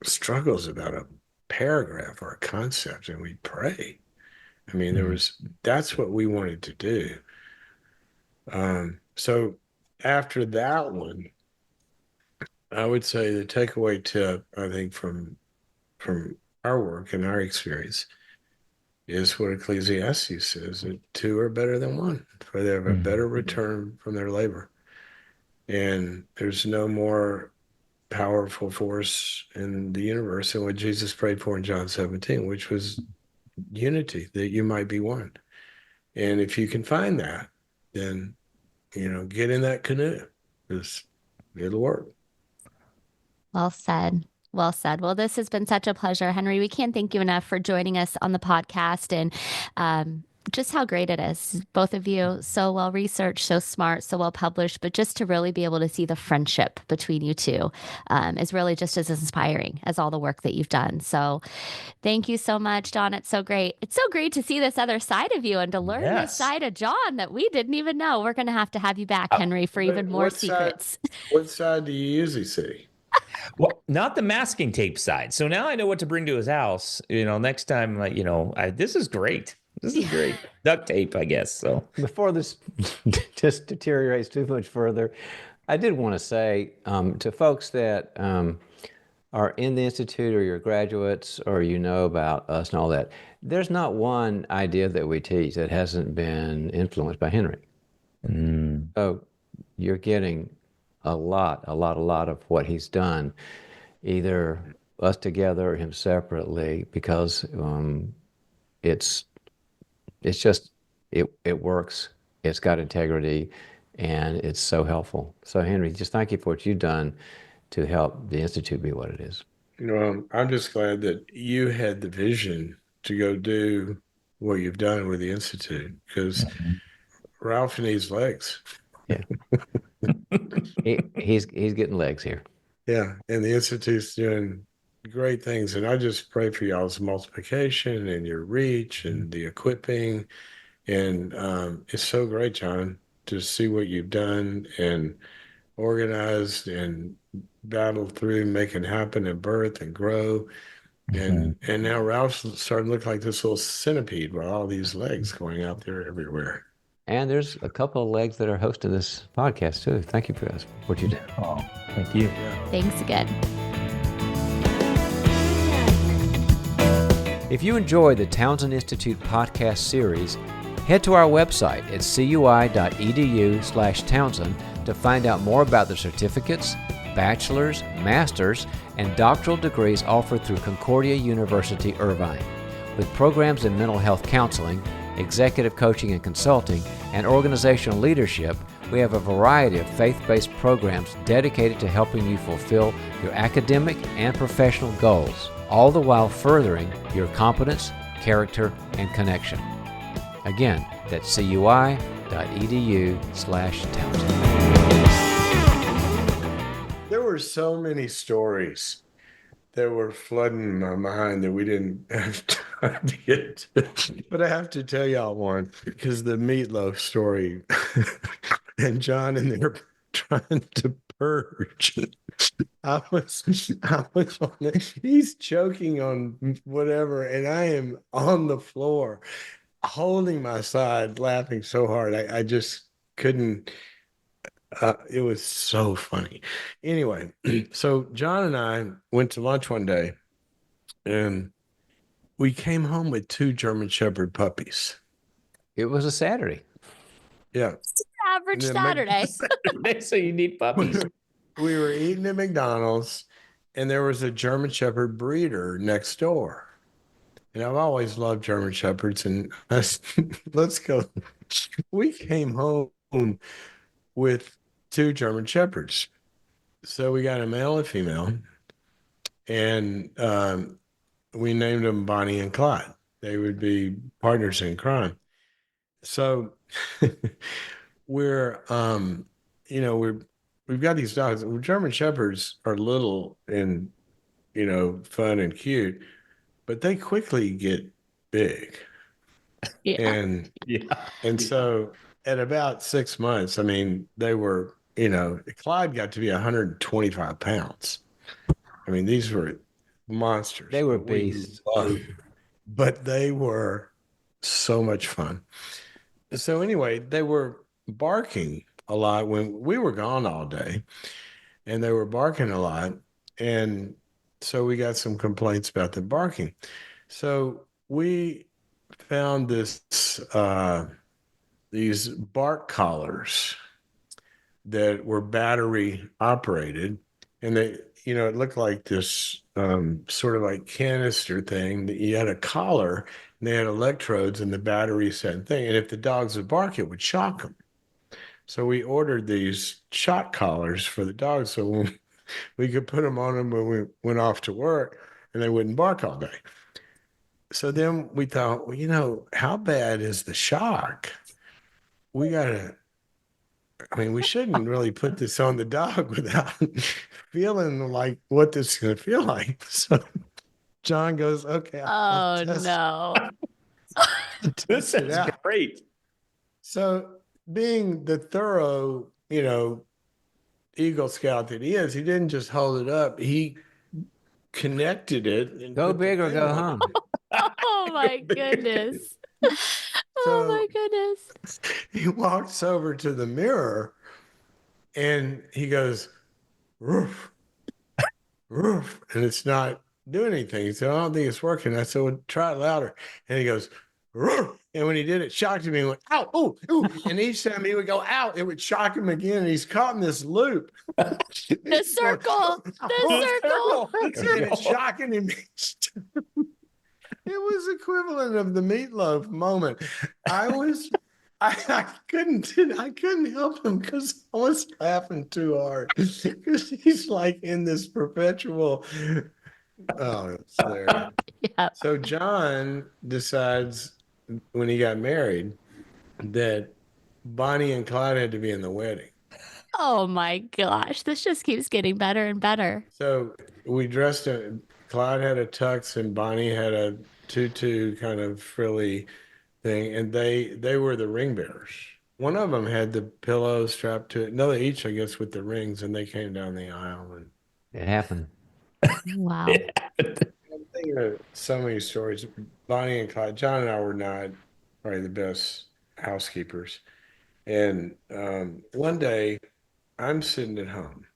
struggles about a paragraph or a concept and we'd pray. I mean, that's what we wanted to do. So after that one, I would say the takeaway tip, I think, from our work and our experience is what Ecclesiastes says, that two are better than one, for they have a better return from their labor. And there's no more powerful force in the universe than what Jesus prayed for in John 17, which was unity, that you might be one. And if you can find that, then, get in that canoe, because it'll work. Well said. Well said. Well, this has been such a pleasure, Henry. We can't thank you enough for joining us on the podcast and just how great it is. Both of you, so well researched, so smart, so well published, but just to really be able to see the friendship between you two is really just as inspiring as all the work that you've done. So thank you so much, John. It's so great. It's so great to see this other side of you and to learn this side of John that we didn't even know. We're going to have you back, Henry, for even more secrets. What side do you usually see? Well, not the masking tape side. So now I know what to bring to his house. Next time, this is great. This is great. Duct tape, I guess. So Before this just deteriorates too much further, I did want to say to folks that are in the Institute or your graduates or about us and all that, there's not one idea that we teach that hasn't been influenced by Henry. So you're getting a lot of what he's done, either us together or him separately, because it's just, it works, it's got integrity, and it's so helpful. So Henry, just thank you for what you've done to help the Institute be what it is. I'm just glad that you had the vision to go do what you've done with the Institute, because Ralph needs legs. Yeah. He's getting legs here. Yeah, and the Institute's doing great things, and I just pray for y'all's multiplication and your reach and the equipping, and it's so great, John, to see what you've done and organized and battled through, making happen and birth and grow, and now Ralph's starting to look like this little centipede with all these legs going out there everywhere. And there's a couple of legs that are hosting this podcast too. Thank you for what you did. Oh, thank you. Thanks again. If you enjoy the Townsend Institute podcast series, head to our website at cui.edu/Townsend to find out more about the certificates, bachelor's, master's, and doctoral degrees offered through Concordia University, Irvine. With programs in mental health counseling, executive coaching and consulting, and organizational leadership, we have a variety of faith-based programs dedicated to helping you fulfill your academic and professional goals, all the while furthering your competence, character, and connection. Again, that's cui.edu/Townsend. There were so many stories that were flooding my mind that we didn't have time to get to. But I have to tell y'all one, because the meatloaf story and John and they're trying to purge. I was on it. He's choking on whatever, and I am on the floor holding my side, laughing so hard. I just couldn't. It was so funny. Anyway, so John and I went to lunch one day, and we came home with 2 German Shepherd puppies. It was a Saturday. Yeah. average the Saturday. So you need puppies. we were eating at McDonald's, and there was a German Shepherd breeder next door. And I've always loved German Shepherds. And let's go. We came home with 2 German Shepherds. So we got a male and female, and we named them Bonnie and Clyde. They would be partners in crime. So we're, we've got these dogs. German Shepherds are little and, fun and cute, but they quickly get big. Yeah. And so at about 6 months, I mean, they were, Clyde got to be 125 pounds. I mean, these were monsters. They were but we beasts. loved them. But they were so much fun. So anyway, they were barking a lot when we were gone all day, and they were barking a lot. And so we got some complaints about them barking. So we found these bark collars that were battery operated, and they, it looked like this sort of like canister thing that you had a collar, and they had electrodes and the battery set thing. And if the dogs would bark, it would shock them. So we ordered these shock collars for the dogs so we could put them on them when we went off to work, and they wouldn't bark all day. So then we thought, well, how bad is the shock? We shouldn't really put this on the dog without feeling like what this is going to feel like. So John goes, okay. Oh, no. This is great. So being the thorough, Eagle Scout that he is, he didn't just hold it up. He connected it. And Go big or go home. Oh, my goodness. Oh, my goodness. He walks over to the mirror and he goes, roof, roof. And it's not doing anything. He said, I don't think it's working. I said, well, try it louder. And he goes, roof. And when he did it, shocked him. He went, ow, ooh, ooh. And each time he would go, ow, it would shock him again. And he's caught in this loop. The circle. The circle. And it's shocking him. It was equivalent of the meatloaf moment. I couldn't help him because I was laughing too hard because he's like in this perpetual. Oh, it's there. Yeah. So John decides when he got married that Bonnie and Clyde had to be in the wedding. Oh my gosh, this just keeps getting better and better. So we dressed him. Clyde had a tux and Bonnie had a tutu kind of frilly thing, and they were the ring bearers. One of them had the pillow strapped to it. No, they each, I guess, with the rings, and they came down the aisle. And It happened. Wow. I'm thinking of so many stories. Bonnie and Clyde, John and I were not probably the best housekeepers. And one day I'm sitting at home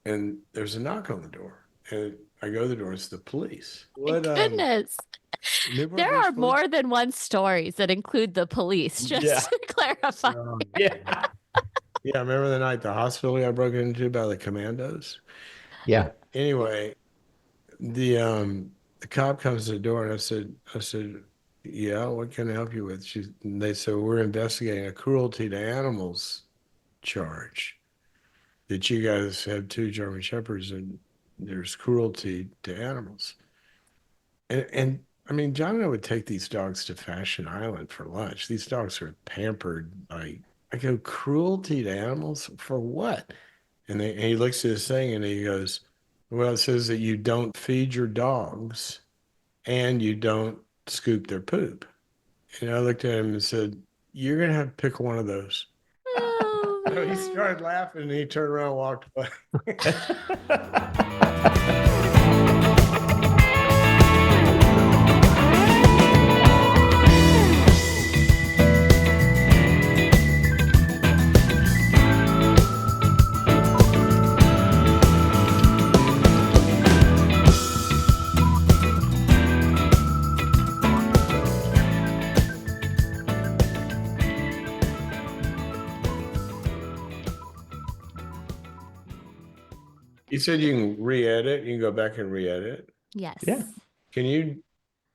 and there's a knock on the door. And I go to the door, it's the police. Goodness. There are more than one stories that include the police, just to clarify. Yeah. Yeah, remember the night the hospital got broken into by the commandos? Yeah. Anyway, the cop comes to the door and I said, yeah, what can I help you with? They said, we're investigating a cruelty to animals charge. That you guys have 2 German Shepherds and there's cruelty to animals. And I mean, John and I would take these dogs to Fashion Island for lunch. These dogs are pampered. I go, cruelty to animals for what? And he looks at this thing and he goes, well, it says that you don't feed your dogs and you don't scoop their poop. And I looked at him and said, you're going to have to pick one of those. Oh, So he man. started laughing and he turned around and walked away. You said you can re-edit. You can go back and re-edit. Yes. Yeah. Can you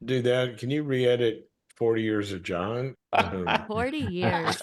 do that? Can you re-edit 40 Years of John? 40 years.